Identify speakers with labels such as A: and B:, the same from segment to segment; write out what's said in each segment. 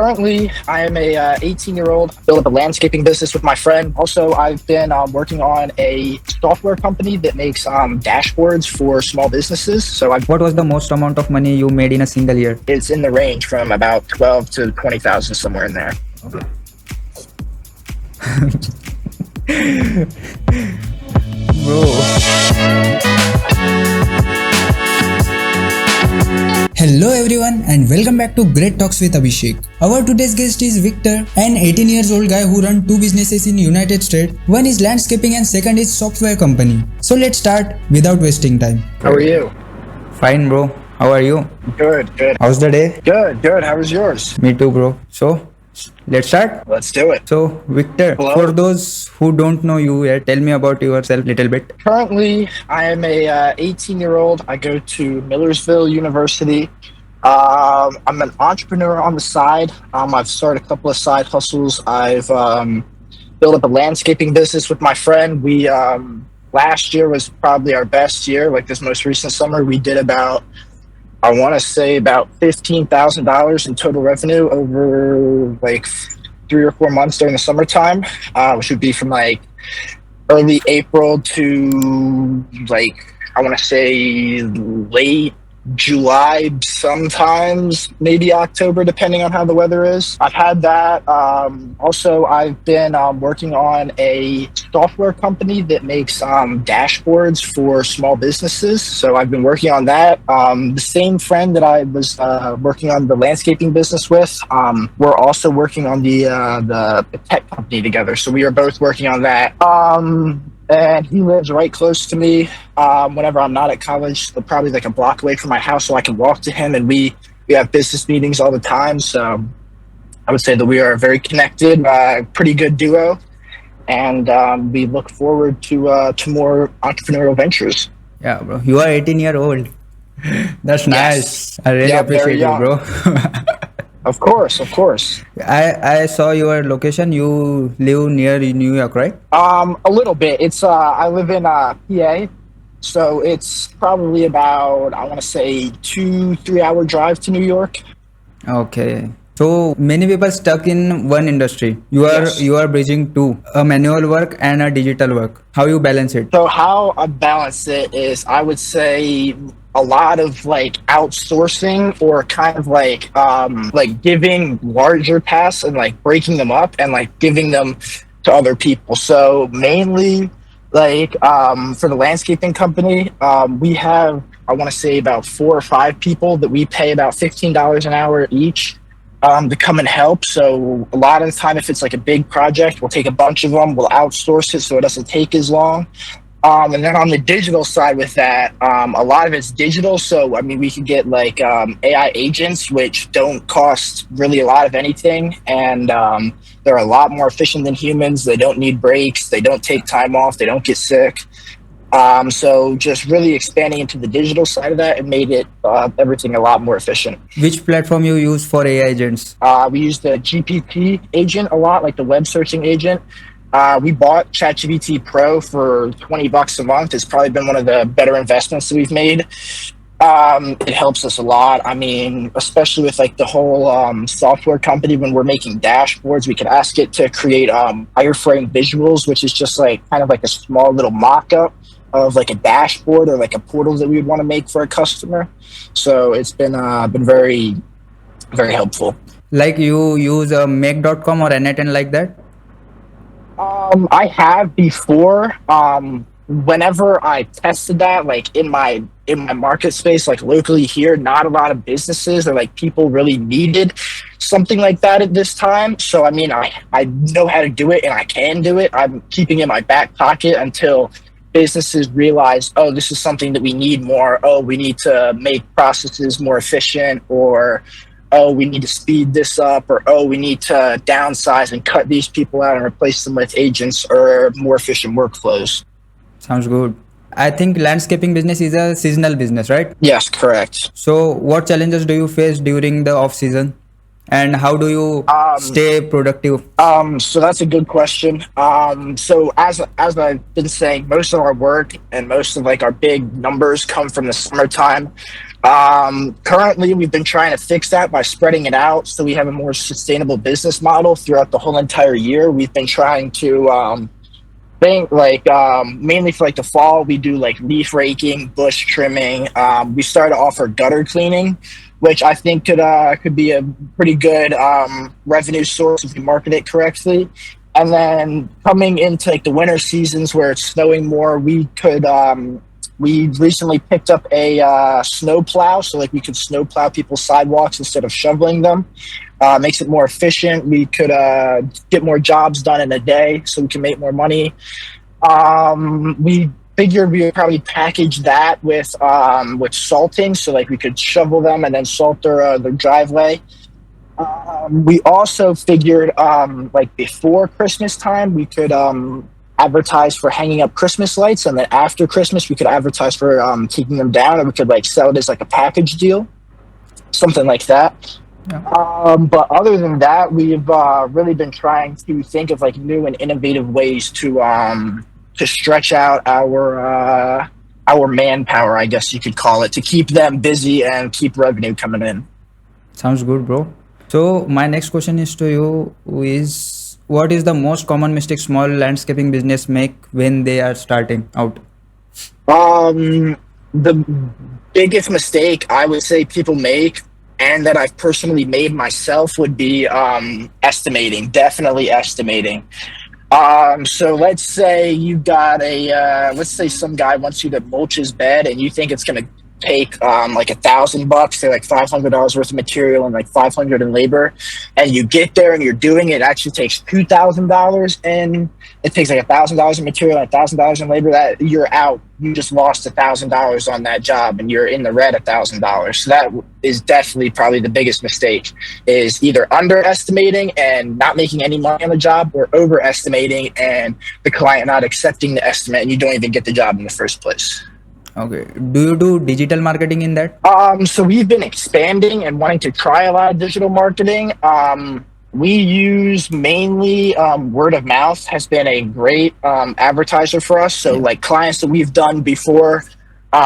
A: Currently, I am a 18-year-old. Built up a landscaping business with my friend. Also, I've been working on a software company that makes dashboards for small businesses.
B: What was the most amount of money you made in a single year?
A: It's in the range from about 12 to 20,000, somewhere in there.
C: Hello everyone and welcome back to Great Talks with Abhishek. Our today's guest is Victor, an 18 years old guy who runs two businesses in United States. One is landscaping and second is software company. So let's start without wasting time.
A: How are you?
B: Fine, bro. How are you?
A: Good.
B: How's the day?
A: Good. How was yours?
B: Me too, bro. So, let's start.
A: Let's do it.
B: So, Victor,
A: Hello?
B: for those who don't know you yet, tell me about yourself a little bit.
A: Currently, I am a 18-year-old. I go to Millersville University. I'm an entrepreneur on the side. I've started a couple of side hustles. I've built up a landscaping business with my friend. We last year was probably our best year. Like this most recent summer, we did about, I want to say, about $15,000 in total revenue over like 3 or 4 months during the summertime, which would be from like early April to like, I want to say late July, sometimes maybe October, depending on how the weather is. I've had that. Also, I've been working on a software company that makes dashboards for small businesses. So I've been working on that. The same friend that I was working on the landscaping business with, we're also working on the tech company together. So we are both working on that. And he lives right close to me. Whenever I'm not at college, probably like a block away from my house, so I can walk to him. And we have business meetings all the time. So I would say that we are a very connected, pretty good duo. And we look forward to more entrepreneurial ventures.
B: Yeah, bro. You are 18-year-old. That's
A: Yes.
B: nice. I really
A: Yeah, very
B: appreciate you,
A: young.
B: bro.
A: Of course.
B: I saw your location. You live near New York, right?
A: A little bit. It's I live in PA, so it's probably about, I want to say, 2-3 hour drive to New York.
B: Okay. So many people stuck in one industry.
A: Yes.
B: You are bridging two, a manual work and a digital work. How you balance it?
A: So how I balance it is, I would say, a lot of like outsourcing, or kind of like giving larger tasks and like breaking them up and like giving them to other people. So mainly like for the landscaping company, we have, I want to say, about 4 or 5 people that we pay about $15 an hour each to come and help. So a lot of the time, if it's like a big project, we'll take a bunch of them, we'll outsource it so it doesn't take as long. And then on the digital side with that, a lot of it's digital. So, I mean, we could get like AI agents, which don't cost really a lot of anything. And they're a lot more efficient than humans. They don't need breaks. They don't take time off. They don't get sick. So just really expanding into the digital side of that, it made it everything a lot more efficient.
B: Which platform you use for AI agents?
A: We use the GPT agent a lot, like the web searching agent. We bought ChatGPT Pro for $20 a month. It's probably been one of the better investments that we've made. It helps us a lot. I mean, especially with like the whole software company, when we're making dashboards, we can ask it to create wireframe visuals, which is just like kind of like a small little mock-up of like a dashboard or like a portal that we would want to make for a customer. So it's been very, very helpful.
B: Like you use a make.com or anything like that?
A: I have before. Whenever I tested that, like in my market space, like locally here, not a lot of businesses or like people really needed something like that at this time. So I mean, I know how to do it and I can do it. I'm keeping it in my back pocket until businesses realize, oh, this is something that we need more. Oh, we need to make processes more efficient, or oh, we need to speed this up, or oh, we need to downsize and cut these people out and replace them with agents or more efficient workflows.
B: Sounds good. I think landscaping business is a seasonal business, right?
A: Yes, correct.
B: So what challenges do you face during the off season? And how do you
A: Um,
B: stay productive?
A: so that's a good question. So as I've been saying, most of our work and most of like our big numbers come from the summertime. Currently, we've been trying to fix that by spreading it out so we have a more sustainable business model throughout the whole entire year. We've been trying to think like mainly for like the fall we do like leaf raking, bush trimming. We started to offer gutter cleaning, which I think could be a pretty good revenue source if you market it correctly. And then coming into like the winter seasons where it's snowing more, we recently picked up a snow plow, so like we could snow plow people's sidewalks instead of shoveling them. Makes it more efficient. We could get more jobs done in a day, so we can make more money. We figured we would probably package that with salting, so like we could shovel them and then salt their driveway. We also figured like before Christmas time, we could advertise for hanging up Christmas lights, and then after Christmas, we could advertise for taking them down, and we could like sell it as like a package deal, something like that.
B: Yeah.
A: But other than that, we've really been trying to think of like new and innovative ways to stretch out our manpower, I guess you could call it, to keep them busy and keep revenue coming in.
B: Sounds good, bro. So my next question is to you is what is the most common mistake small landscaping business make when they are starting out?
A: Um, the biggest mistake I would say people make, and that I've personally made myself, would be estimating. Definitely estimating. So let's say you got let's say some guy wants you to mulch his bed, and you think it's gonna take like $1,000, say like $500 worth of material and like 500 in labor, and you get there and you're doing it. It actually takes $2,000, and it takes like $1,000 in material and $1,000 in labor. That you're out. You just lost $1,000 on that job, and you're in the red $1,000. So that is definitely probably the biggest mistake: is either underestimating and not making any money on the job, or overestimating and the client not accepting the estimate, and you don't even get the job in the first place.
B: Okay. Do you do digital marketing in that?
A: So we've been expanding and wanting to try a lot of digital marketing. We use mainly word of mouth has been a great advertiser for us. So
B: Yeah.
A: like clients that we've done before,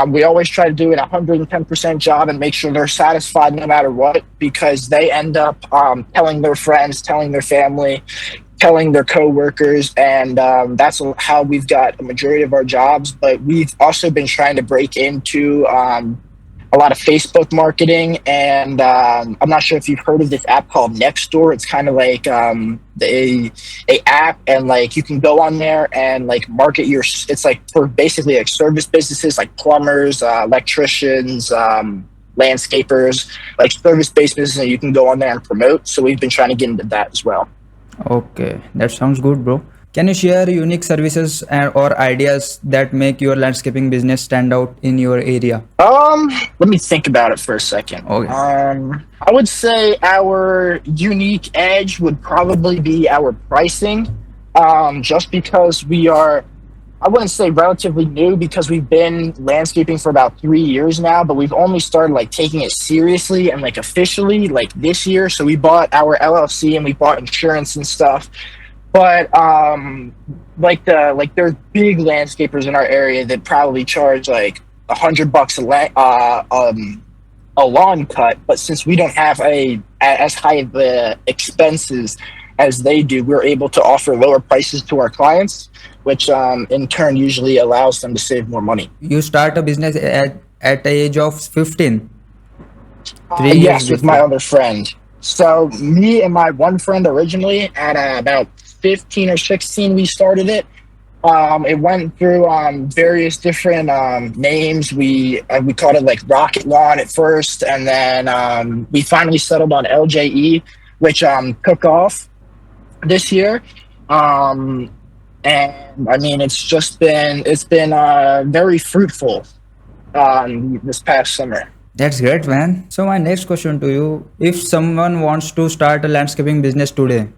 A: we always try to do an 110% job and make sure they're satisfied no matter what, because they end up telling their friends, telling their family, telling their coworkers, and that's how we've got a majority of our jobs. But we've also been trying to break into a lot of Facebook marketing, and I'm not sure if you've heard of this app called Nextdoor. It's kind of like a app, and like you can go on there and like market your. It's like for basically like service businesses like plumbers, electricians. Landscapers, like service-based business, and you can go on there and promote. So we've been trying to get into that as well.
B: Okay, that sounds good, bro. Can you share unique services or ideas that make your landscaping business stand out in your area?
A: Let me think about it for a second.
B: Okay.
A: I would say our unique edge would probably be our pricing. Just because we are, I wouldn't say relatively new, because we've been landscaping for about 3 years now, but we've only started like taking it seriously and like officially like this year. So we bought our LLC and we bought insurance and stuff. But like there's big landscapers in our area that probably charge like $100 a lawn cut. But since we don't have as high of the expenses as they do, we're able to offer lower prices to our clients, which in turn usually allows them to save more money.
B: You start a business at the age of 15, 3 years
A: Yes, with my
B: before.
A: other friend. So me and my one friend originally at about 15 or 16, we started it. It went through various different names. We called it like Rocket Lawn at first, and then we finally settled on LJE, which took off this year. And I mean, it's been very fruitful this past summer.
B: That's great, man. So my next question to you, if someone wants to start a landscaping business today,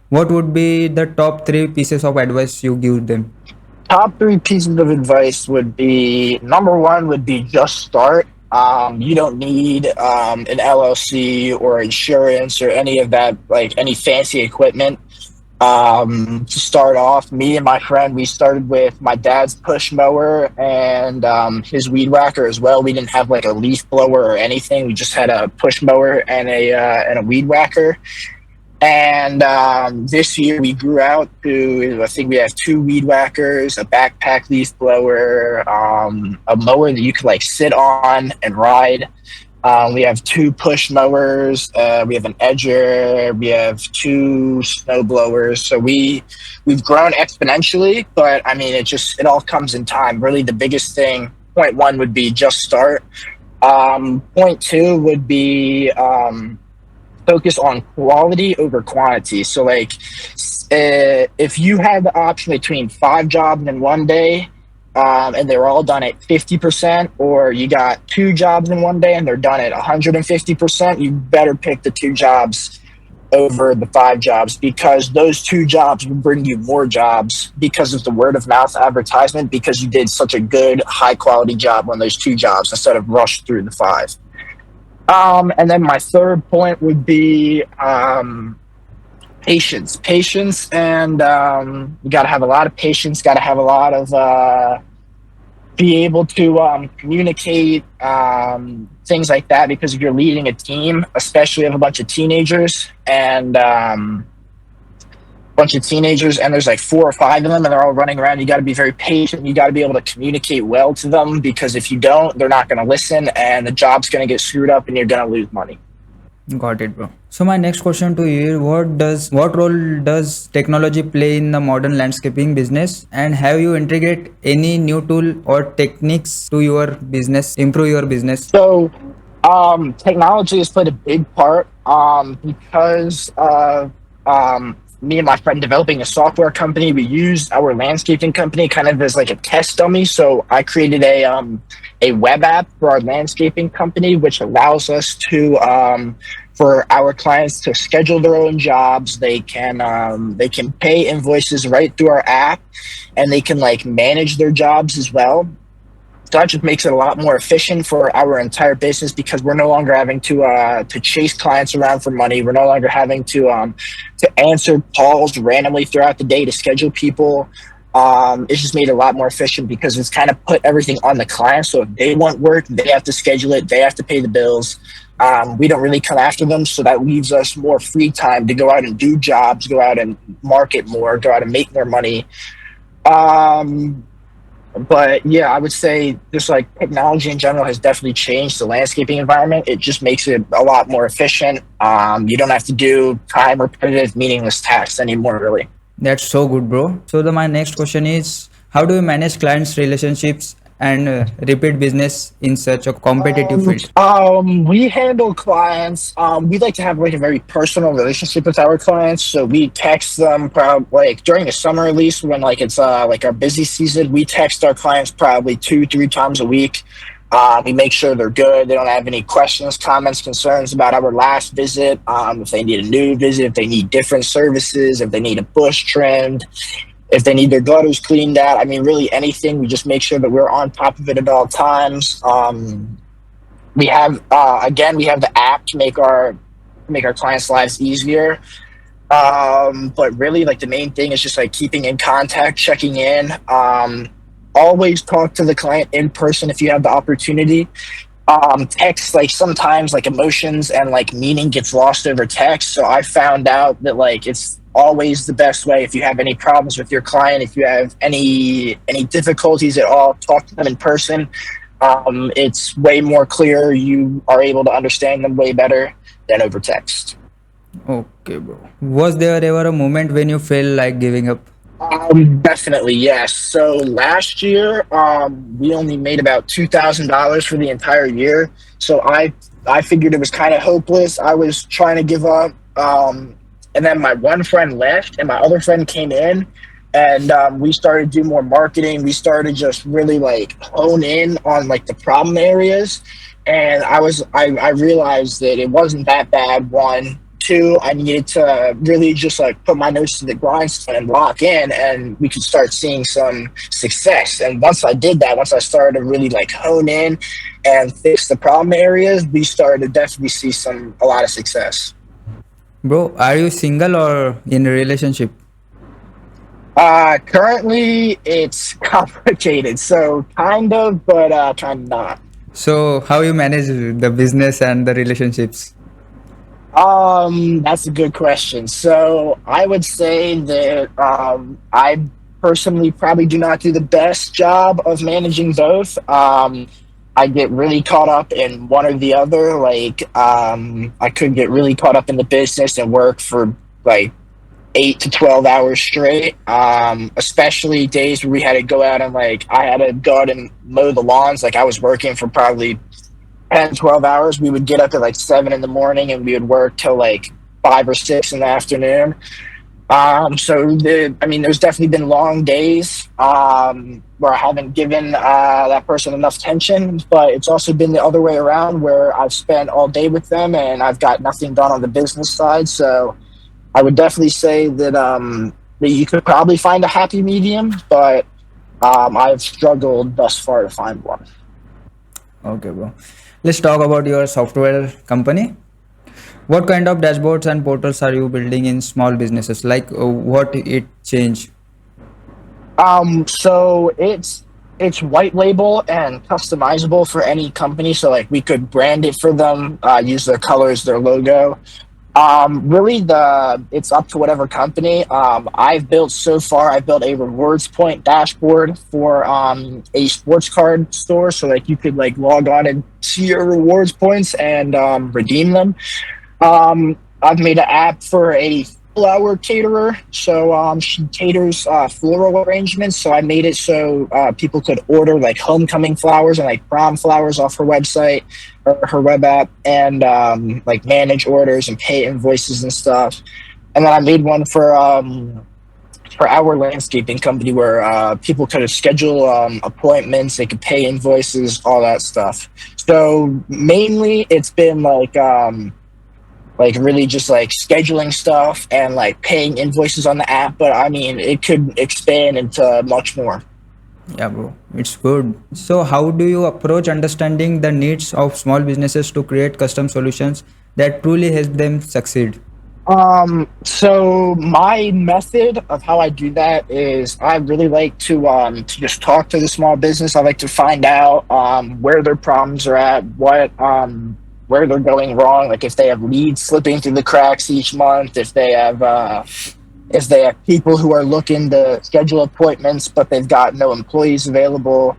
B: what would be the top three pieces of advice you give them?
A: Top three pieces of advice would be: number one would be just start. You don't need an LLC or insurance or any of that, like any fancy equipment. To start off, me and my friend, we started with my dad's push mower and his weed whacker as well. We didn't have like a leaf blower or anything. We just had a push mower and a weed whacker. And this year we grew out to, I think we have two weed whackers, a backpack leaf blower, a mower that you could like sit on and ride. We have two push mowers. We have an edger. We have two snow blowers. So we've grown exponentially, but I mean, it all comes in time. Really, the biggest thing, point one would be just start. Point two would be focus on quality over quantity. So like, if you had the option between 5 jobs in one day, and they're all done at 50%, or you got 2 jobs in one day and they're done at 150%, you better pick the 2 jobs over the 5 jobs, because those 2 jobs will bring you more jobs because of the word of mouth advertisement, because you did such a good high quality job on those 2 jobs instead of rushed through the 5. And then my third point would be patience, and you got to have a lot of patience. Got to have a lot of be able to communicate, things like that. Because if you're leading a team, especially of a bunch of teenagers, and there's like 4 or 5 of them, and they're all running around. You got to be very patient. You got to be able to communicate well to them, because if you don't, they're not going to listen, and the job's going to get screwed up, and you're going to lose money.
B: Got it, bro. So my next question to you is, what role does technology play in the modern landscaping business, and have you integrate any new tool or techniques to your business, improve your business?
A: So technology has played a big part, because of me and my friend developing a software company. We used our landscaping company kind of as like a test dummy. So I created a web app for our landscaping company, which allows us to for our clients to schedule their own jobs. They can pay invoices right through our app, and they can like manage their jobs as well. So that just makes it a lot more efficient for our entire business, because we're no longer having to chase clients around for money. We're no longer having to answer calls randomly throughout the day to schedule people. It's just made it a lot more efficient, because it's kind of put everything on the client. So if they want work, they have to schedule it. They have to pay the bills. We don't really come after them, so that leaves us more free time to go out and do jobs, go out and market more, go out and make more money. But yeah, I would say just like technology in general has definitely changed the landscaping environment. It just makes it a lot more efficient. You don't have to do time repetitive, meaningless tasks anymore, really.
B: That's so good, bro. So my next question is, how do you manage clients' relationships and repeat business in such a competitive field?
A: We handle clients. We like to have like a very personal relationship with our clients. So we text them probably like during the summer, at least when like it's like our busy season. We text our clients probably 2-3 times a week. We make sure they're good. They don't have any questions, comments, concerns about our last visit. If they need a new visit, if they need different services, if they need a bush trimmed, if they need their gutters cleaned out. I mean, really anything. We just make sure that we're on top of it at all times. We have we have the app to make our clients' lives easier. But really, like the main thing is just like keeping in contact, checking in. Always talk to the client in person if you have the opportunity. Text, like sometimes like emotions and like meaning gets lost over text. So I found out that like it's always the best way. If you have any problems with your client, if you have any difficulties at all, talk to them in person. It's way more clear. You are able to understand them way better than over text.
B: Okay, bro. Was there ever a moment when you felt like giving up?
A: Definitely, yes. So last year, we only made about $2,000 for the entire year. So I figured it was kind of hopeless. I was trying to give up. And then my one friend left, and my other friend came in, and we started to do more marketing. We started just really like hone in on like the problem areas. And I realized that it wasn't that bad. One, Two, I needed to really just like put my nose to the grindstone and lock in, and we could start seeing some success. And once I did that, once I started to really like hone in and fix the problem areas, we started to definitely see a lot of success.
B: Bro, are you single or in a relationship?
A: Currently it's complicated, so kind of, but kind of not.
B: So how you manage the business and the relationships?
A: That's a good question. So I would say that I personally probably do not do the best job of managing both. I get really caught up in one or the other. Like, I could get really caught up in the business and work for like 8 to 12 hours straight. Especially days where we had to go out and like I had to go out and mow the lawns. Like I was working for probably 10, 12 hours. We would get up at like 7 in the morning and we would work till like 5 or 6 in the afternoon. I mean, there's definitely been long days where I haven't given that person enough attention, but it's also been the other way around where I've spent all day with them and I've got nothing done on the business side. So I would definitely say that you could probably find a happy medium, but I've struggled thus far to find one.
B: Okay, bro. Let's talk about your software company. What kind of dashboards and portals are you building in small businesses? Like what it change?
A: So it's white label and customizable for any company. So like we could brand it for them, use their colors, their logo. Really, the it's up to whatever company. I've built a rewards point dashboard for a sports card store, so like you could like log on and see your rewards points and redeem them. I've made an app for a flower caterer, so she caters floral arrangements. So I made it so people could order like homecoming flowers and like prom flowers off her website or her web app, and like manage orders and pay invoices and stuff. And then I made one for our landscaping company where people could schedule appointments, they could pay invoices, all that stuff. So mainly it's been like really just like scheduling stuff and like paying invoices on the app, but I mean it could expand into much more.
B: Yeah, bro. It's good. So how do you approach understanding the needs of small businesses to create custom solutions that truly help them succeed?
A: So my method of how I do that is I really like to just talk to the small business. I like to find out where their problems are at, what where they're going wrong, like if they have leads slipping through the cracks each month, if they have people who are looking to schedule appointments but they've got no employees available.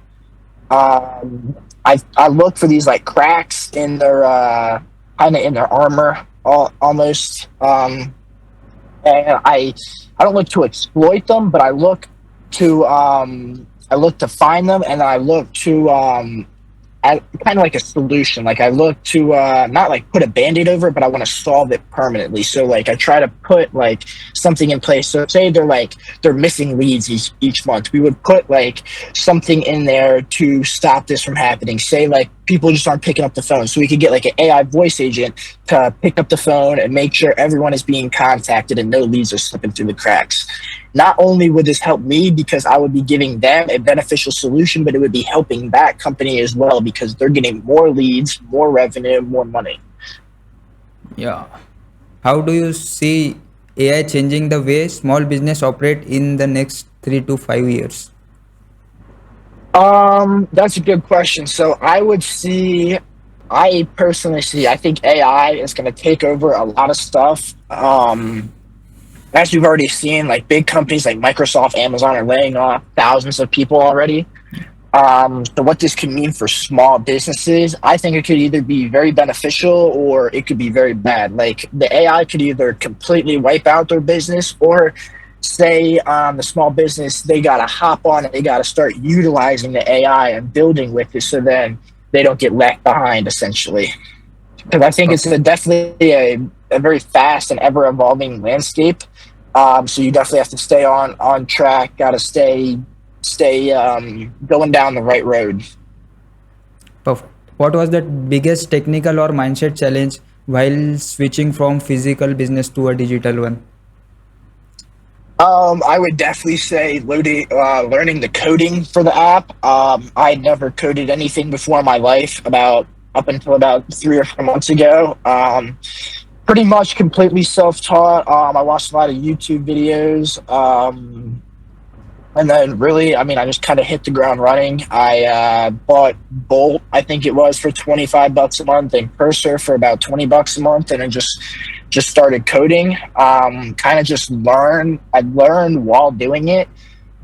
A: I look for these like cracks in their kind of in their armor, almost, and I don't look to exploit them, but I look to find them, and I look to kind of like a solution. Like I look to not like put a band-aid over it, but I want to solve it permanently. So like I try to put like something in place. So say they're missing leads each month. We would put like something in there to stop this from happening. Say like people just aren't picking up the phone. So we could get like an AI voice agent to pick up the phone and make sure everyone is being contacted and no leads are slipping through the cracks. Not only would this help me because I would be giving them a beneficial solution, but it would be helping that company as well because they're getting more leads, more revenue, more money.
B: Yeah. How do you see AI changing the way small business operate in the next 3 to 5 years?
A: That's a good question. So I personally see, I think AI is going to take over a lot of stuff. As you've already seen, like big companies like Microsoft, Amazon are laying off thousands of people already. So what this could mean for small businesses, I think it could either be very beneficial or it could be very bad. Like the AI could either completely wipe out their business or say the small business, they got to hop on and they got to start utilizing the AI and building with it so then they don't get left behind essentially. Because I think it's definitely a very fast and ever evolving landscape. So you definitely have to stay on track. Got to stay going down the right road.
B: Perfect. What was the biggest technical or mindset challenge while switching from physical business to a digital one?
A: I would definitely say learning the coding for the app. I had never coded anything before in my life about up until about 3 or 4 months ago. Pretty much completely self-taught. I watched a lot of YouTube videos. And then really, I mean, I just kind of hit the ground running. I bought Bolt, I think it was, for $25 a month, and Cursor for about $20 a month, and then just started coding. Kind of just learn. I learned while doing it.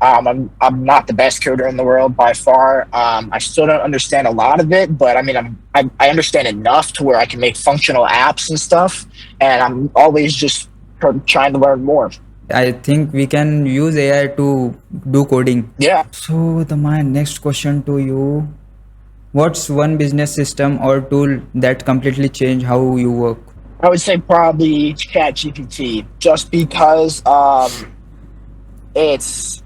A: I'm not the best coder in the world by far. I still don't understand a lot of it, but I mean, I understand enough to where I can make functional apps and stuff. And I'm always just trying to learn more.
B: I think we can use AI to do coding.
A: Yeah.
B: So my next question to you, what's one business system or tool that completely changed how you work?
A: I would say probably ChatGPT, just because it's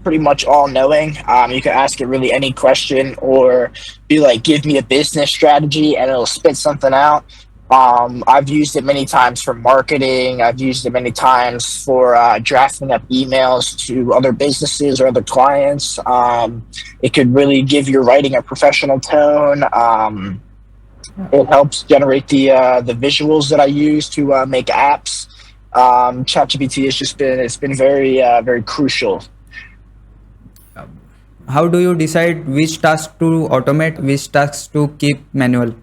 A: pretty much all knowing. You can ask it really any question, or be like, give me a business strategy, and it'll spit something out. I've used it many times for marketing. I've used it many times for drafting up emails to other businesses or other clients. It could really give your writing a professional tone. It helps generate the visuals that I use to make apps. ChatGPT has just been very crucial.
B: How do you decide which task to automate, which tasks to keep manual?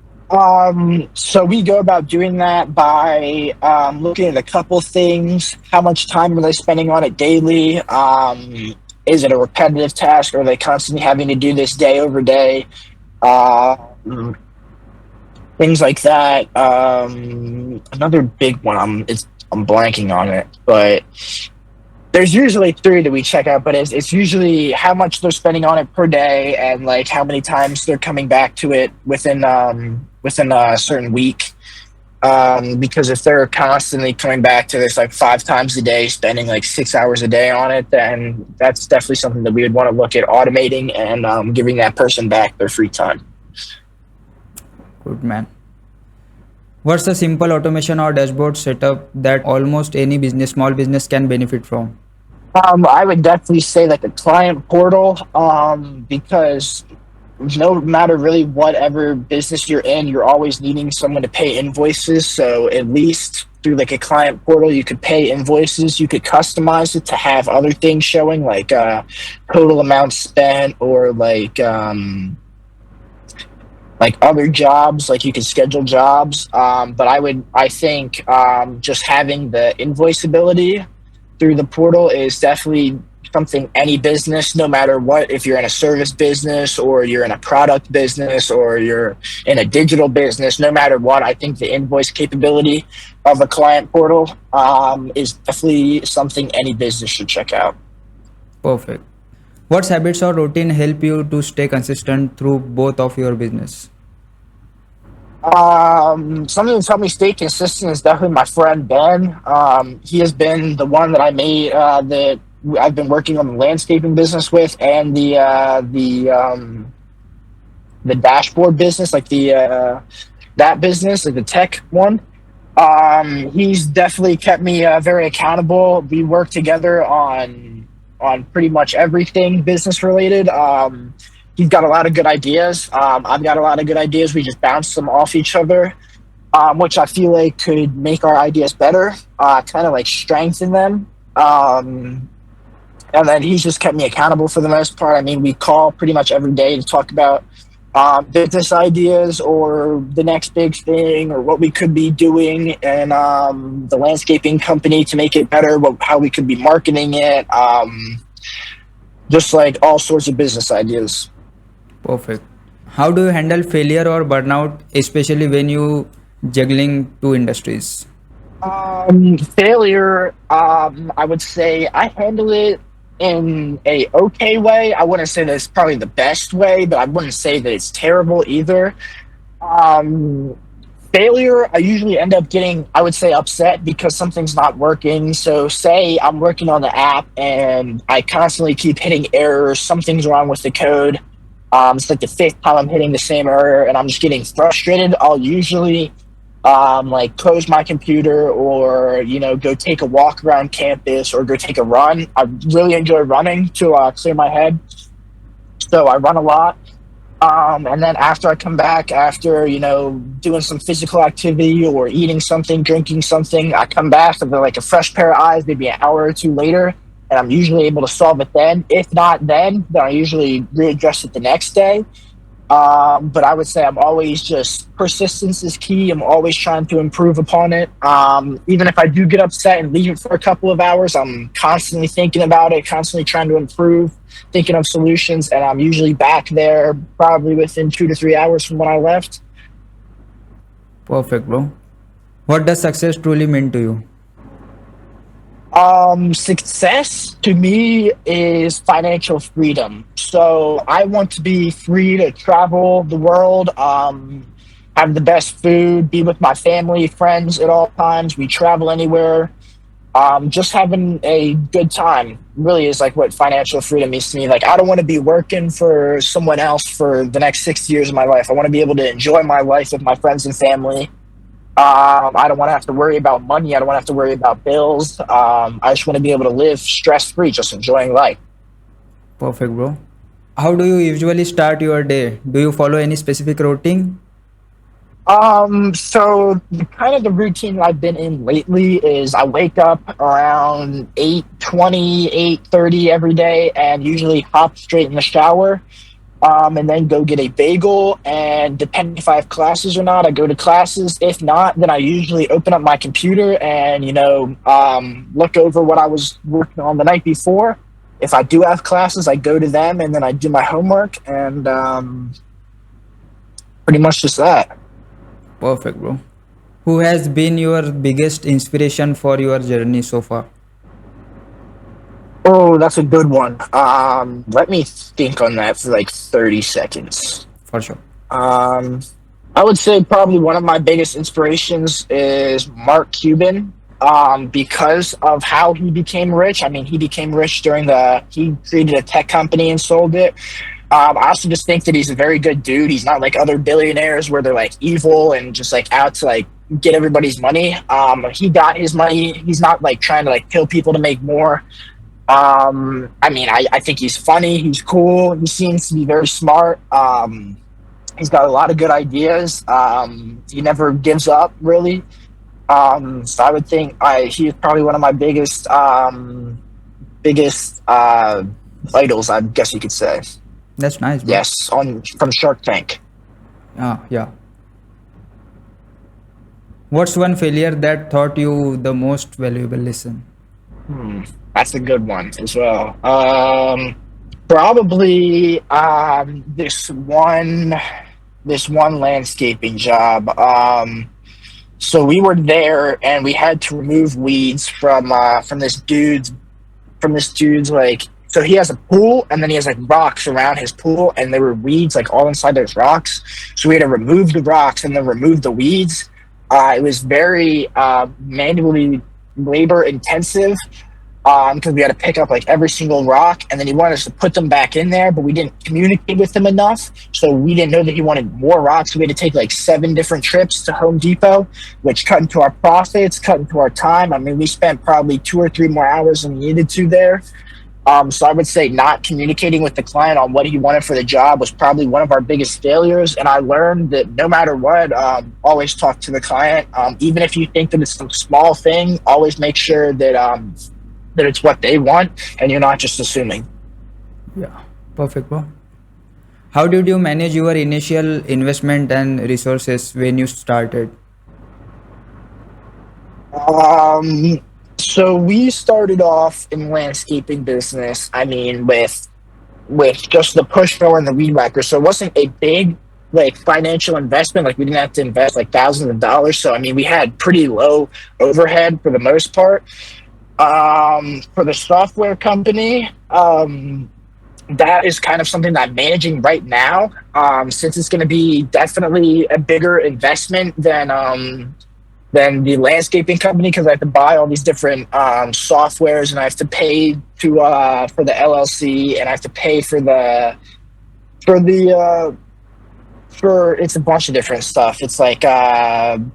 A: So we go about doing that by looking at a couple things. How much time are they spending on it daily? Is it a repetitive task? Or are they constantly having to do this day over day? Things like that. Another big one, I'm blanking on it, but there's usually three that we check out, but it's usually how much they're spending on it per day, and like how many times they're coming back to it within a certain week. Because if they're constantly coming back to this like 5 times a day, spending like 6 hours a day on it, then that's definitely something that we would want to look at automating and giving that person back their free time.
B: Good man. What's a simple automation or dashboard setup that almost any small business can benefit from?
A: I would definitely say like a client portal, because no matter really whatever business you're in, you're always needing someone to pay invoices. So at least through like a client portal, you could pay invoices. You could customize it to have other things showing, like total amount spent, or like other jobs, like you can schedule jobs. But I think just having the invoice ability through the portal is definitely something any business, no matter what, if you're in a service business or you're in a product business or you're in a digital business, no matter what, I think the invoice capability of a client portal is definitely something any business should check out.
B: Perfect. What habits or routine help you to stay consistent through both of your business?
A: Something that's helped me stay consistent is definitely my friend Ben. He has been the one that I made that I've been working on the landscaping business with, and the dashboard business, like the that business, like the tech one. He's definitely kept me very accountable. We work together on pretty much everything business related. He's got a lot of good ideas. I've got a lot of good ideas. We just bounce them off each other, which I feel like could make our ideas better, kind of like strengthen them. And then he's just kept me accountable for the most part. I mean, we call pretty much every day to talk about business ideas or the next big thing or what we could be doing in the landscaping company to make it better, how we could be marketing it, just like all sorts of business ideas.
B: Perfect. How do you handle failure or burnout, especially when you juggling two industries?
A: Failure, I would say I handle it in a okay way. I wouldn't say that it's probably the best way, but I wouldn't say that it's terrible either. Failure, I usually end up getting, I would say, upset because something's not working. So say I'm working on the app and I constantly keep hitting errors, something's wrong with the code. It's like the fifth time I'm hitting the same error and I'm just getting frustrated. I'll usually like close my computer or go take a walk around campus or go take a run. I really enjoy running to clear my head, so I run a lot. And then after I come back, after doing some physical activity or eating something, drinking something, I come back with like a fresh pair of eyes, maybe an hour or two later, and I'm usually able to solve it then. If not then I usually readdress it the next day. But I would say I'm always just persistence is key. I'm always trying to improve upon it. Even if I do get upset and leave it for a couple of hours, I'm constantly thinking about it, constantly trying to improve, thinking of solutions, and I'm usually back there probably within 2 to 3 hours from when I left.
B: Perfect, bro. What does success truly mean to you?
A: Success to me is financial freedom. So I want to be free to travel the world, have the best food, be with my family, friends at all times. We travel anywhere. Just having a good time really is like what financial freedom means to me. Like, I don't want to be working for someone else for the next 6 years of my life. I want to be able to enjoy my life with my friends and family. I don't want to have to worry about money. I don't want to have to worry about bills. I just want to be able to live stress free, just enjoying life.
B: Perfect, bro. How do you usually start your day? Do you follow any specific routine?
A: So kind of the routine I've been in lately is I wake up around 8:20, 8:30 every day and usually hop straight in the shower. And then go get a bagel. And depending if I have classes or not, I go to classes. If not, then I usually open up my computer and, look over what I was working on the night before. If I do have classes, I go to them and then I do my homework and pretty much just that.
B: Perfect, bro. Who has been your biggest inspiration for your journey so far?
A: Oh, that's a good one. Let me think on that for like 30 seconds.
B: For sure.
A: Um, I would say probably one of my biggest inspirations is Mark Cuban. Because of how he became rich. I mean, he became rich he created a tech company and sold it. I also just think that he's a very good dude. He's not like other billionaires where they're like evil and just like out to like get everybody's money. He got his money. He's not like trying to like kill people to make more. I mean, I think he's funny. He's cool. He seems to be very smart. He's got a lot of good ideas. He never gives up, really. So I would think he is probably one of my biggest idols, I guess you could say.
B: That's nice, bro.
A: Yes, on from Shark Tank.
B: Yeah. What's one failure that taught you the most valuable lesson?
A: That's a good one as well. Probably this one landscaping job. So we were there and we had to remove weeds from this dude's like, so he has a pool and then he has like rocks around his pool and there were weeds like all inside those rocks. So we had to remove the rocks and then remove the weeds. It was very manually labor intensive because we had to pick up like every single rock and then he wanted us to put them back in there, but we didn't communicate with him enough. So we didn't know that he wanted more rocks. So we had to take like 7 different trips to Home Depot, which cut into our profits, cut into our time. I mean, we spent probably 2 or 3 more hours than we needed to there. So I would say not communicating with the client on what he wanted for the job was probably one of our biggest failures. And I learned that no matter what, always talk to the client. Even if you think that it's some small thing, always make sure that it's what they want and you're not just assuming.
B: Yeah, perfect, bro. How did you manage your initial investment and resources when you started?
A: So we started off in landscaping business. I mean, with just the push mower and the weed whacker. So it wasn't a big like financial investment. Like we didn't have to invest like thousands of dollars. So I mean, we had pretty low overhead for the most part. For the software company, that is kind of something that I'm managing right now. Since it's going to be definitely a bigger investment than the landscaping company because I have to buy all these different softwares and I have to pay for the LLC and I have to pay for the For it's a bunch of different stuff. It's like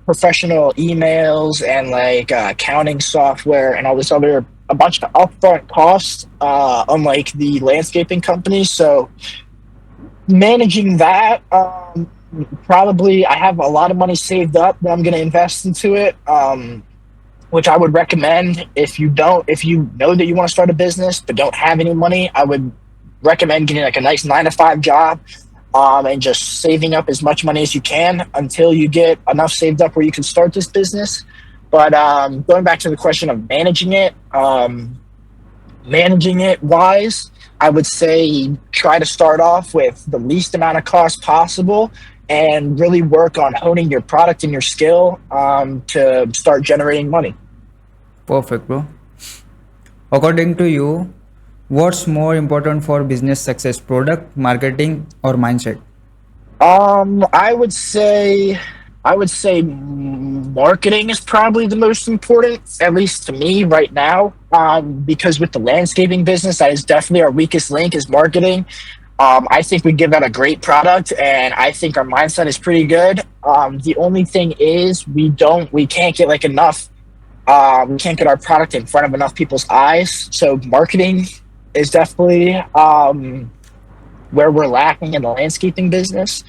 A: professional emails and like accounting software and all this other a bunch of upfront costs, unlike the landscaping companies. So managing that, probably I have a lot of money saved up that I'm going to invest into it. Which I would recommend if you know that you want to start a business but don't have any money, I would recommend getting like a nice 9 to 5 job, and just saving up as much money as you can until you get enough saved up where you can start this business. But going back to the question of managing it wise, I would say try to start off with the least amount of cost possible and really work on honing your product and your skill, to start generating money.
B: Perfect, bro. According to you, what's more important for business success, product, marketing, or mindset?
A: I would say marketing is probably the most important, at least to me right now. Because with the landscaping business, that is definitely our weakest link is marketing. I think we give out a great product, and I think our mindset is pretty good. The only thing is we can't get like enough. We can't get our product in front of enough people's eyes. So marketing is definitely where we're lacking in the landscaping business.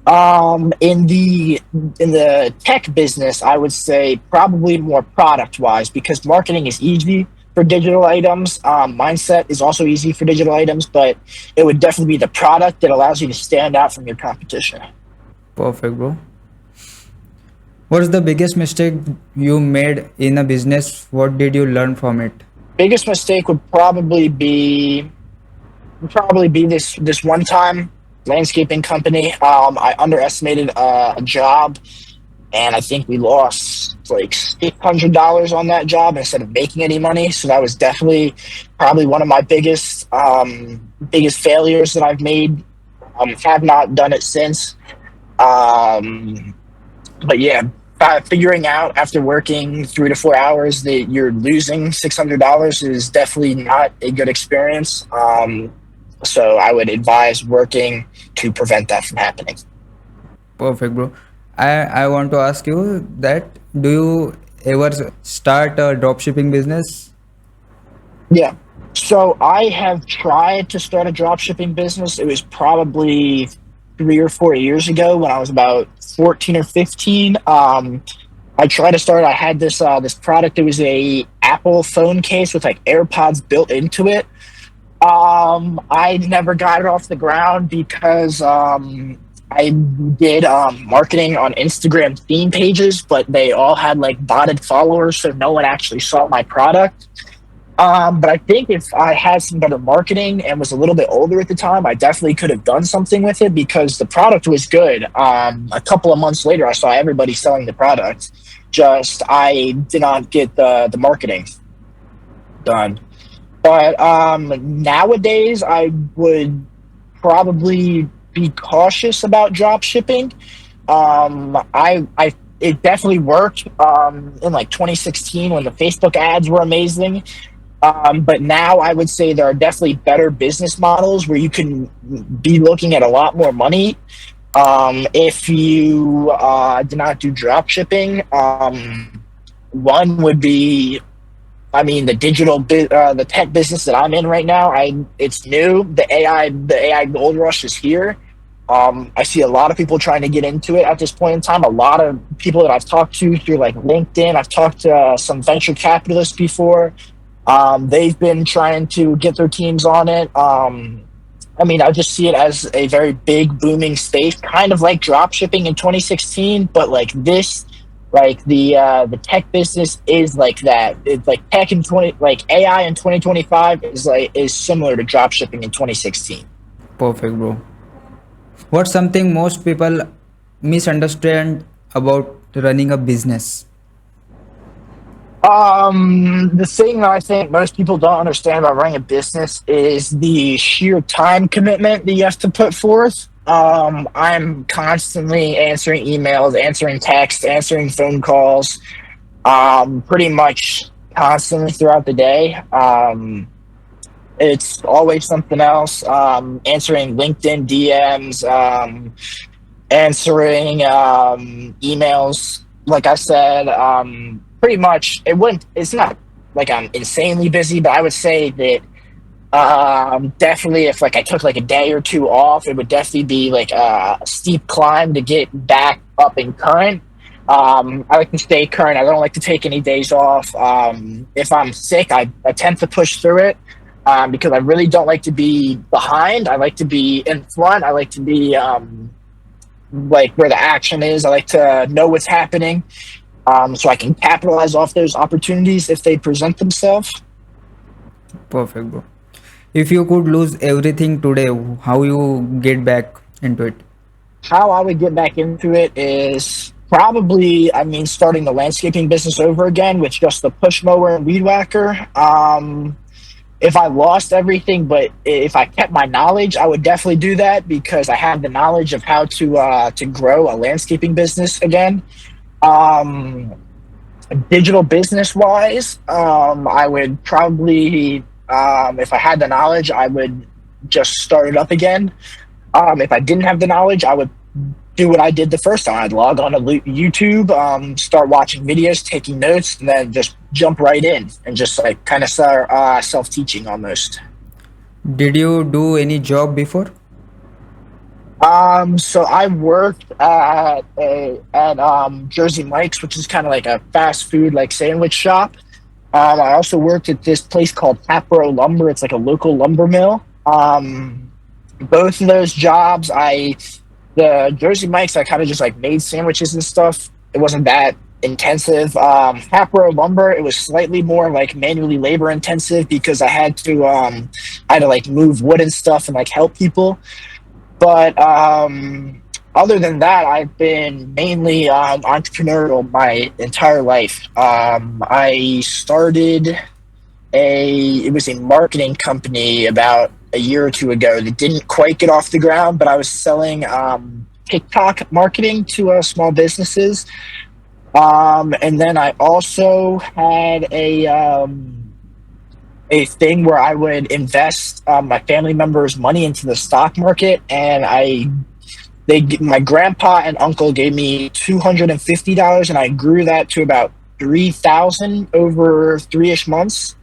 A: In the tech business, I would say probably more product wise because marketing is easy for digital items. Mindset is also easy for digital items, but it would definitely be the product that allows you to stand out from your competition.
B: Perfect, bro. What's the biggest mistake you made in a business? What did you learn from it?
A: Biggest mistake would probably be this one time landscaping company. I underestimated a job, and I think we lost like $600 on that job instead of making any money. So that was definitely probably one of my biggest failures that I've made. Have not done it since. Um, but yeah, figuring out after working 3 to 4 hours that you're losing $600 is definitely not a good experience. So I would advise working to prevent that from happening.
B: Perfect, bro. I want to ask you that do you ever start a dropshipping business?
A: Yeah. So I have tried to start a drop shipping business. It was probably 3 or 4 years ago when I was about 14 or 15. I tried to start. I had this product. It was a Apple phone case with like AirPods built into it. I never got it off the ground because I did marketing on Instagram theme pages, but they all had like botted followers, so no one actually saw my product. But I think if I had some better marketing and was a little bit older at the time, I definitely could have done something with it because the product was good. A couple of months later, I saw everybody selling the product. Just I did not get the marketing done. But nowadays, I would probably be cautious about drop shipping. I it definitely worked in like 2016 when the Facebook ads were amazing. But now I would say there are definitely better business models where you can be looking at a lot more money if you do not do drop shipping. One would be, I mean, the tech business that I'm in right now. It's new. The AI gold rush is here. I see a lot of people trying to get into it at this point in time. A lot of people that I've talked to through like LinkedIn. I've talked to some venture capitalists before. They've been trying to get their teams on it. I mean, I just see it as a very big booming space, kind of like drop shipping in 2016, but like this, like the tech business is like that. It's like tech in 20, like AI in 2025 is similar to drop shipping in 2016.
B: Perfect, bro. What's something most people misunderstand about running a business?
A: The thing that I think most people don't understand about running a business is the sheer time commitment that you have to put forth. I'm constantly answering emails, answering texts, answering phone calls, pretty much constantly throughout the day. It's always something else. Answering LinkedIn DMs, answering emails. Like I said, pretty much it wouldn't. It's not like I'm insanely busy, but I would say that definitely if like I took like a day or two off, it would definitely be like a steep climb to get back up and current. I like to stay current. I don't like to take any days off. If I'm sick, I attempt to push through it because I really don't like to be behind. I like to be in front. I like to be like where the action is. I like to know what's happening so I can capitalize off those opportunities if they present themselves.
B: Perfect, bro. If you could lose everything today, how you get back into it?
A: How I would get back into it is probably, I mean, starting the landscaping business over again with just the push mower and weed whacker. If I lost everything, but if I kept my knowledge, I would definitely do that because I have the knowledge of how to grow a landscaping business again. Um, Digital business wise, I would probably, if I had the knowledge, I would just start it up again. If I didn't have the knowledge, I would do what I did the first time. I'd log on to YouTube, start watching videos, taking notes, and then just jump right in and just like kind of start self-teaching almost.
B: Did you do any job before?
A: So I worked at Jersey Mike's, which is kind of like a fast food like sandwich shop. I also worked at this place called Capro Lumber. It's like a local lumber mill. Both of those jobs, the Jersey Mike's, I kind of just like made sandwiches and stuff. It wasn't that intensive. Capro Lumber, it was slightly more like manually labor intensive because I had to like move wood and stuff and like help people. But other than that, I've been mainly entrepreneurial my entire life. I started it was a marketing company about a year or two ago that didn't quite get off the ground, but I was selling TikTok marketing to small businesses. And then I also had a thing where I would invest my family members' money into the stock market, and my grandpa and uncle gave me $250, and I grew that to about 3,000 over 3-ish months.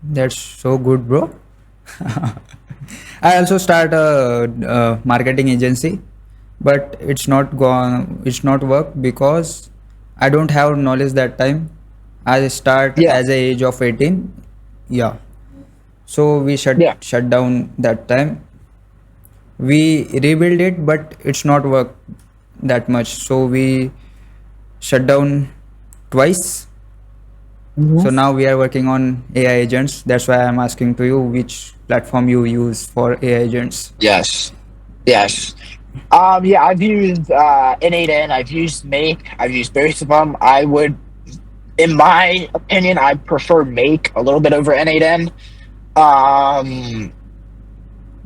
B: That's so good, bro. I also start a marketing agency, but it's not work because I don't have knowledge that time. I start
A: Yeah,
B: as a age of 18. Yeah. So we
A: yeah.
B: shut down that time. We rebuild it, but it's not work that much. So we shut down twice.
A: Mhm.
B: So now we are working on AI agents. That's why I'm asking to you which platform you use for AI agents.
A: Yes, yes. Yeah, I've used N8N, I've used Make, I've used both of them. In my opinion, I prefer Make a little bit over N8N. Um,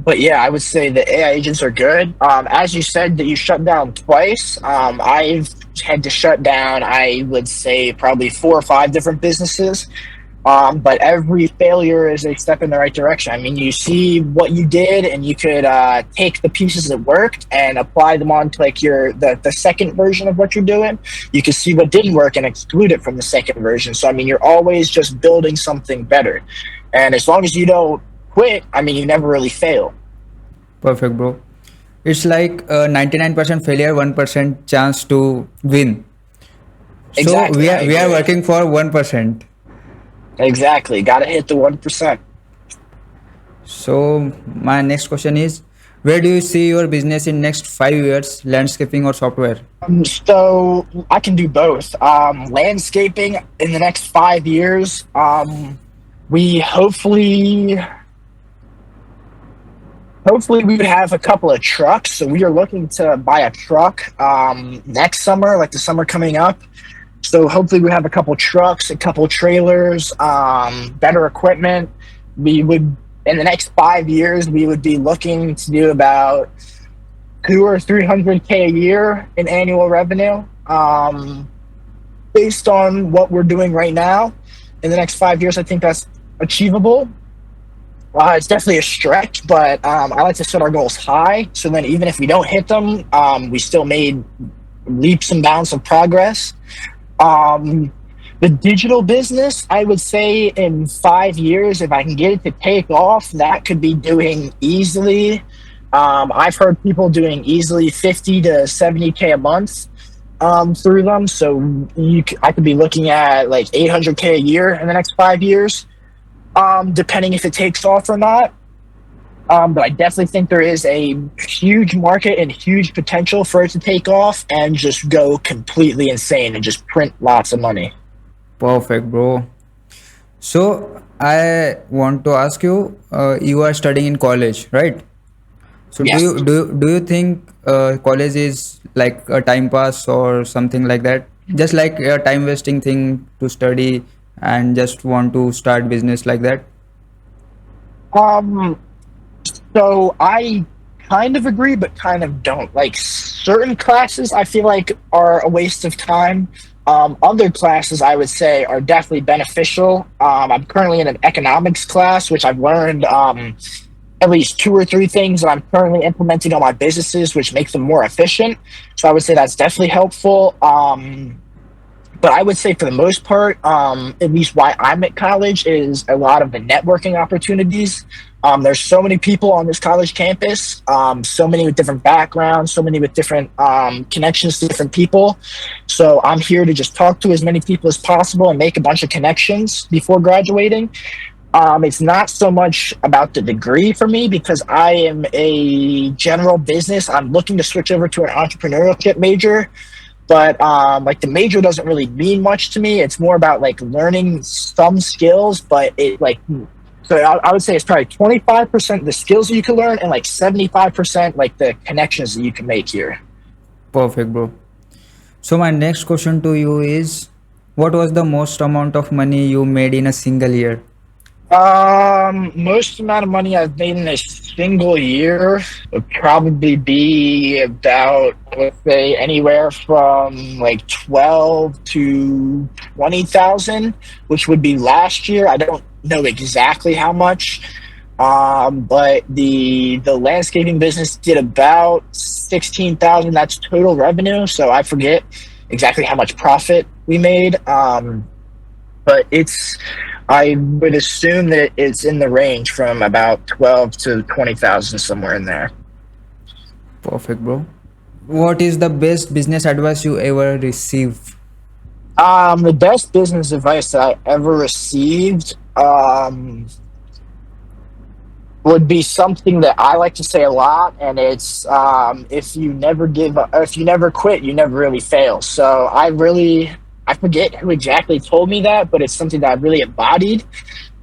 A: but yeah, I would say the AI agents are good. As you said that you shut down twice, I've had to shut down, I would say probably 4 or 5 different businesses. But every failure is a step in the right direction. I mean, you see what you did, and you could take the pieces that worked and apply them onto like the second version of what you're doing. You can see what didn't work and exclude it from the second version. So I mean, you're always just building something better. And as long as you don't quit, I mean, you never really fail.
B: Perfect, bro. It's like 99% failure, 1% chance to win. So
A: Exactly, I
B: we are
A: agree.
B: working for 1%.
A: Exactly, got to hit the 1%.
B: So my next question is, where do you see your business in next 5 years, landscaping or software?
A: So I can do both. Landscaping in the next 5 years. We hopefully we would have a couple of trucks. So we are looking to buy a truck next summer, like the summer coming up. So hopefully we have a couple trucks, a couple trailers, better equipment. We would in the next 5 years we would be looking to do about 200 or 300K a year in annual revenue. Based on what we're doing right now, in the next 5 years, I think that's achievable. It's definitely a stretch, but I like to set our goals high. So then, even if we don't hit them, we still made leaps and bounds of progress. Um, the digital business, I would say in 5 years, if I can get it to take off, that could be doing easily. I've heard people doing easily 50 to 70K a month through them. So I could be looking at like 800K a year in the next 5 years, depending if it takes off or not. But I definitely think there is a huge market and huge potential for it to take off and just go completely insane and just print lots of money.
B: Perfect, bro. So I want to ask you, you are studying in college, right? So
A: Yes.
B: do you think college is like a time pass or something like that? Just like a time wasting thing to study and just want to start business like that?
A: Um, so I kind of agree, but kind of don't. Like certain classes, I feel like are a waste of time. Other classes, I would say, are definitely beneficial. I'm currently in an economics class, which I've learned at least two or three things that I'm currently implementing on my businesses, which make them more efficient. So I would say that's definitely helpful. But I would say for the most part, at least why I'm at college is a lot of the networking opportunities. There's so many people on this college campus, so many with different backgrounds, so many with different connections to different people. So I'm here to just talk to as many people as possible and make a bunch of connections before graduating. It's not so much about the degree for me because I am a general business. I'm looking to switch over to an entrepreneurship major, but like the major doesn't really mean much to me. It's more about like learning some skills, but it like so I would say it's probably 25% the skills that you can learn and like 75% like the connections that you can make here.
B: Perfect, bro. So my next question to you is, what was the most amount of money you made in a single year?
A: Most amount of money I've made in a single year would probably be about, let's say, anywhere from like 12 to 20,000, which would be last year. I don't know exactly how much. But the landscaping business did about 16,000. That's total revenue. So I forget exactly how much profit we made. But I would assume that it's in the range from about 12 to 20,000, somewhere in there.
B: Perfect, bro. What is the best business advice you ever received?
A: The best business advice that I ever received would be something that I like to say a lot, and it's if you never give up, if you never quit, you never really fail. So I forget who exactly told me that, but it's something that I've really embodied.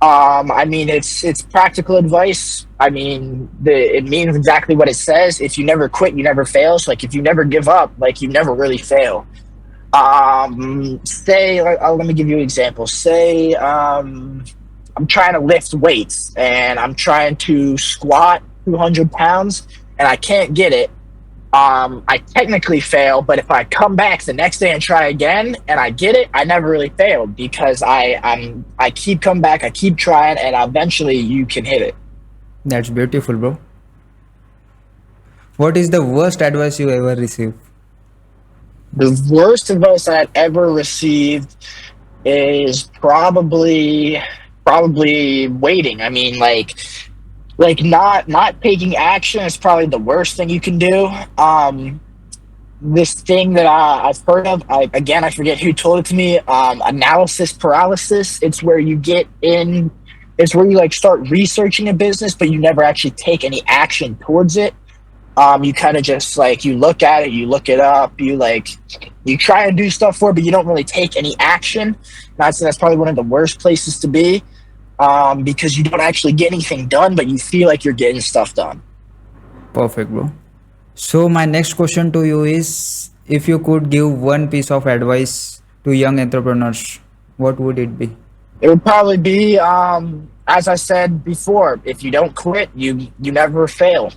A: I mean, it's practical advice. I mean, it means exactly what it says. If you never quit, you never fail. So, like, if you never give up, like, you never really fail. Let me give you an example. Say, I'm trying to lift weights and I'm trying to squat 200 pounds and I can't get it. I technically fail, but if I come back the next day and try again and I get it, I never really failed because I keep coming back, I keep trying, and eventually you can hit it.
B: That's beautiful, bro. What is the worst advice you ever received?
A: The worst advice I've ever received is probably waiting. I mean, not taking action is probably the worst thing you can do. This thing that I've heard of, I forget who told it to me. Analysis paralysis. It's where you like start researching a business, but you never actually take any action towards it. You kind of just like you look at it, you look it up, you try and do stuff for it, but you don't really take any action. And I'd say that's probably one of the worst places to be, because you don't actually get anything done, but you feel like you're getting stuff done.
B: Perfect, bro. So my next question to you is, if you could give one piece of advice to young entrepreneurs, what would it be?
A: It would probably be, as I said before, if you don't quit, you never fail.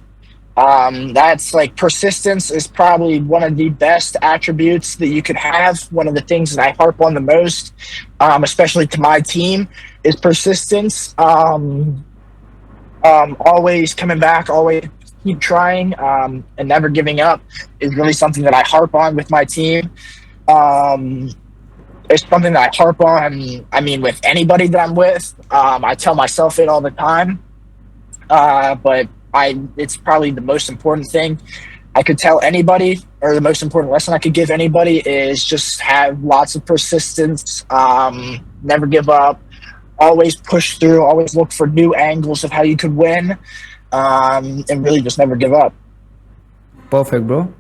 A: That's like persistence is probably one of the best attributes that you could have. One of the things that I harp on the most, especially to my team, is persistence. Always coming back, always keep trying, and never giving up is really something that I harp on with my team. Um, it's something that I harp on. I mean, with anybody that I'm with, I tell myself it all the time. But it's probably the most important thing I could tell anybody, or the most important lesson I could give anybody is just have lots of persistence. Never give up. Always push through. Always look for new angles of how you could win, and really just never give up.
B: Perfect, bro.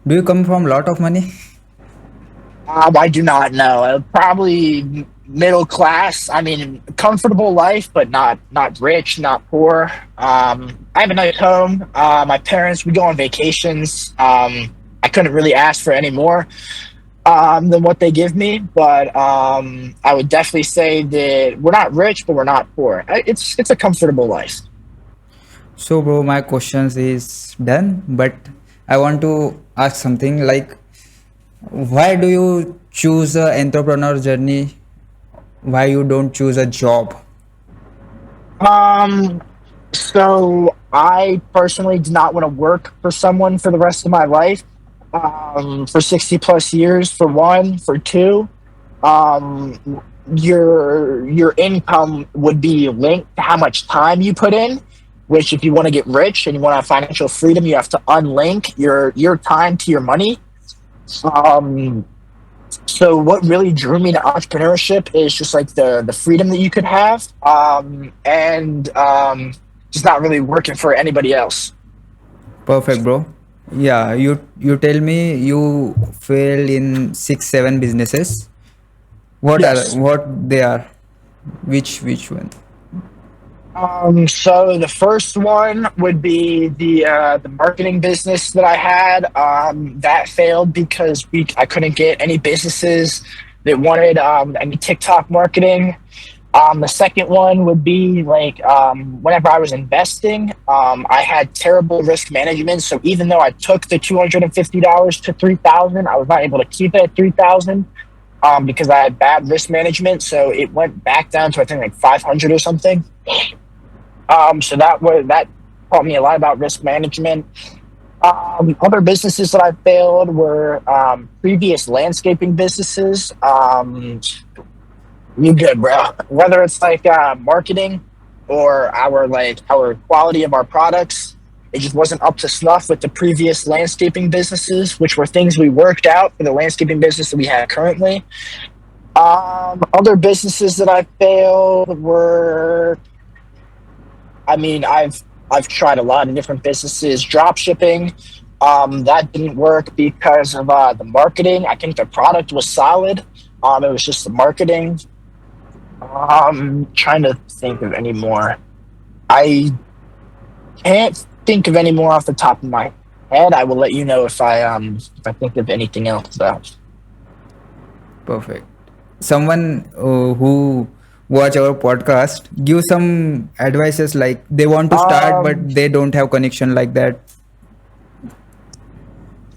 B: Do you come from lot of money?
A: I do not know. Probably middle class. I mean, comfortable life, but not rich, not poor. I have a nice home. My parents, we go on vacations. I couldn't really ask for any more than what they give me, but I would definitely say that we're not rich, but we're not poor. It's a comfortable life.
B: So, bro, my questions is done, but I want to ask something like, why do you choose a entrepreneur journey? Why you don't choose a job?
A: Um, so I personally do not want to work for someone for the rest of my life. For 60 plus years, for one, for two, your income would be linked to how much time you put in. Which, if you want to get rich and you want to have financial freedom, you have to unlink your time to your money. Um, so what really drew me to entrepreneurship is just like the freedom that you could have, and just not really working for anybody else.
B: Perfect, bro. Yeah, you tell me you failed in 6 7 businesses.
A: Yes.
B: What they are? Which one?
A: So the first one would be the marketing business that I had. That failed because I couldn't get any businesses that wanted any TikTok marketing. The second one would be like whenever I was investing, I had terrible risk management. So even though I took the $250 to 3,000, I was not able to keep it at 3,000 because I had bad risk management. So it went back down to I think like 500 or something. So that taught me a lot about risk management. Other businesses that I failed were previous landscaping businesses. You good, bro? Whether it's like marketing or our quality of our products, it just wasn't up to snuff with the previous landscaping businesses, which were things we worked out for the landscaping business that we have currently. Other businesses that I failed were, I mean, I've tried a lot of different businesses. Drop shipping, that didn't work because of the marketing. I think the product was solid. It was just the marketing. Trying to think of any more. I can't think of any more off the top of my head. I will let you know if I think of anything else though.
B: Perfect. Someone who watch our podcast give some advices like they want to start but
A: Um,
B: they don't have connection like that.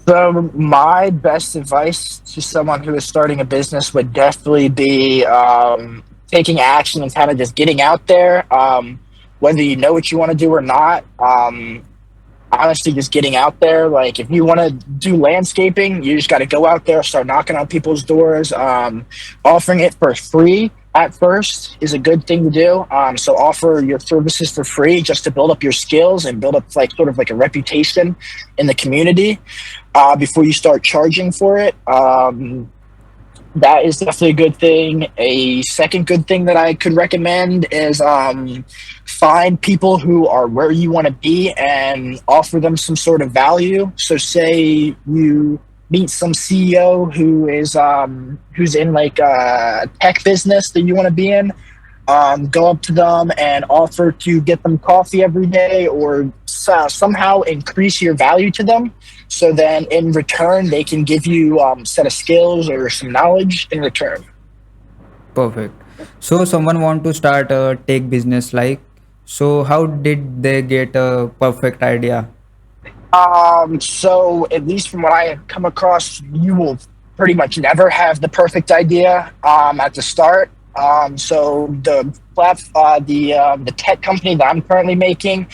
A: so my best advice to someone who is starting a business would definitely be taking action and kind of just getting out there. Whether you know what you want to do or not. Honestly, just getting out there. Like if you want to do landscaping, you just got to go out there, start knocking on people's doors. Offering it for free at first is a good thing to do. So offer your services for free just to build up your skills and build up like sort of like a reputation in the community before you start charging for it. That is definitely a good thing. A second good thing that I could recommend is find people who are where you want to be and offer them some sort of value. So, say you meet some CEO who's in like a tech business that you want to be in. Go up to them and offer to get them coffee every day, or somehow increase your value to them. So then, in return, they can give you set of skills or some knowledge in return.
B: Perfect. So someone want to start a tech business like, so how did they get a perfect idea?
A: So at least from what I have come across, you will pretty much never have the perfect idea at the start. So the tech company that I'm currently making,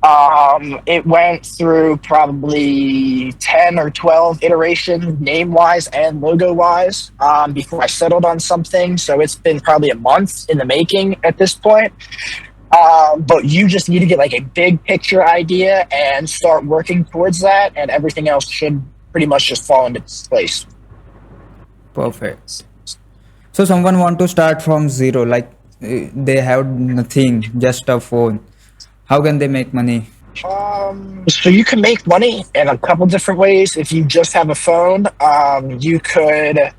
A: it went through probably 10 or 12 iterations, name wise and logo wise, before I settled on something. So it's been probably a month in the making at this point. But you just need to get like a big picture idea and start working towards that, and everything else should pretty much just fall into place.
B: Perfect. So someone want to start from zero, like they have nothing, just a phone. How can they make money?
A: So you can make money in a couple different ways. If you just have a phone, you could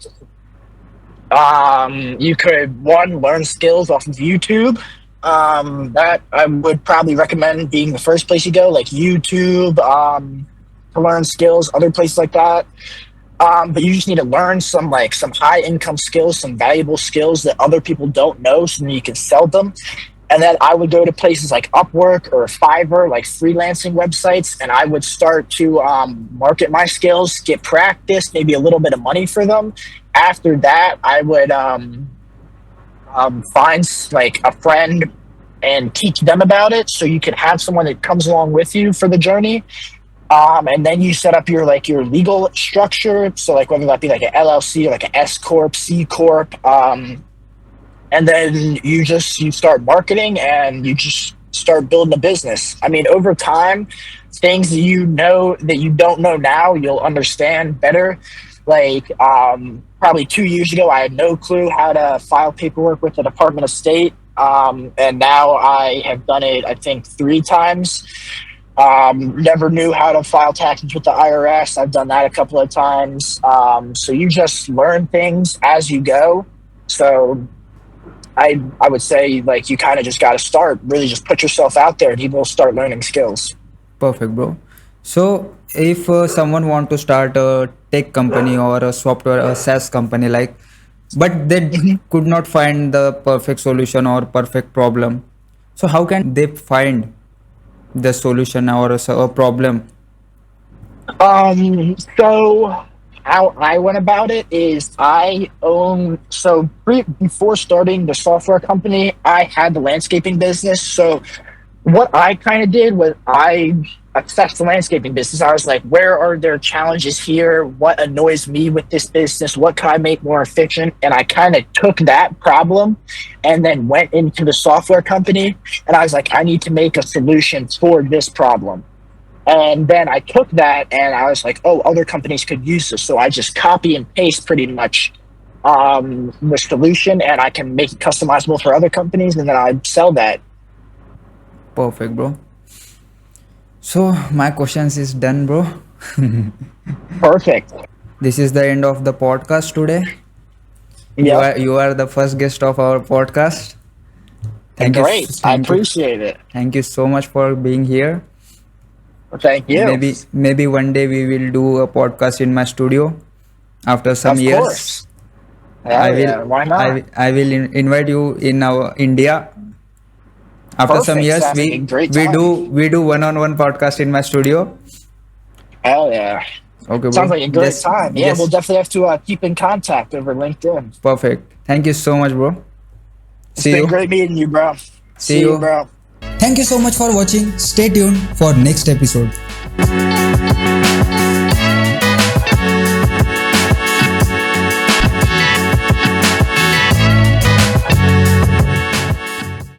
A: one, learn skills off of YouTube. That I would probably recommend being the first place you go, like YouTube, to learn skills. Other places like that. But you just need to learn some high income skills, some valuable skills that other people don't know, so then you can sell them. And then I would go to places like Upwork or Fiverr, like freelancing websites, and I would start to market my skills, get practice, maybe a little bit of money for them. After that, I would find like a friend and teach them about it, so you could have someone that comes along with you for the journey. And then you set up your legal structure. So like whether that be like an LLC or like an S corp, C corp. And then you start marketing and you just start building a business. I mean, over time, things that you know that you don't know now, you'll understand better. Like probably 2 years ago, I had no clue how to file paperwork with the Department of State. And now I have done it, I think, 3 times. Never knew how to file taxes with the IRS. I've done that a couple of times. So you just learn things as you go. So I would say like you kind of just got to start, really just put yourself out there and you will start learning skills.
B: Perfect, bro. So if someone want to start a tech company or a software, a SaaS company, like, but they could not find the perfect solution or perfect problem. So how can they find the solution or a problem?
A: So how I went about it is before starting the software company, I had the landscaping business. So what I kind of did was I assessed the landscaping business. I was like, where are there challenges here? What annoys me with this business? What can I make more efficient? And I kind of took that problem and then went into the software company. And I was like, I need to make a solution for this problem. And then I took that and I was like, oh, other companies could use this. So I just copy and paste pretty much the solution, and I can make it customizable for other companies, and then I sell that.
B: Perfect, bro. So my questions is done, bro.
A: Perfect.
B: This is the end of the podcast today.
A: Yeah.
B: You are the first guest of our podcast. Thank you.
A: Great. I appreciate it.
B: Thank you so much for being here.
A: Thank you.
B: Maybe one day we will do a podcast in my studio after some years.
A: Of course. Yeah, why not?
B: I will invite you in our India. After
A: Perfect.
B: some years,
A: Sounds like a great time.
B: we do one-on-one podcast in my studio.
A: Hell yeah.
B: Okay, bro.
A: Sounds like a great time. Yeah,
B: yes.
A: we'll definitely have to keep in contact over LinkedIn.
B: Perfect. Thank you so much, bro.
A: It's been great meeting you, bro.
B: See you,
A: bro.
C: Thank you so much for watching. Stay tuned for next episode.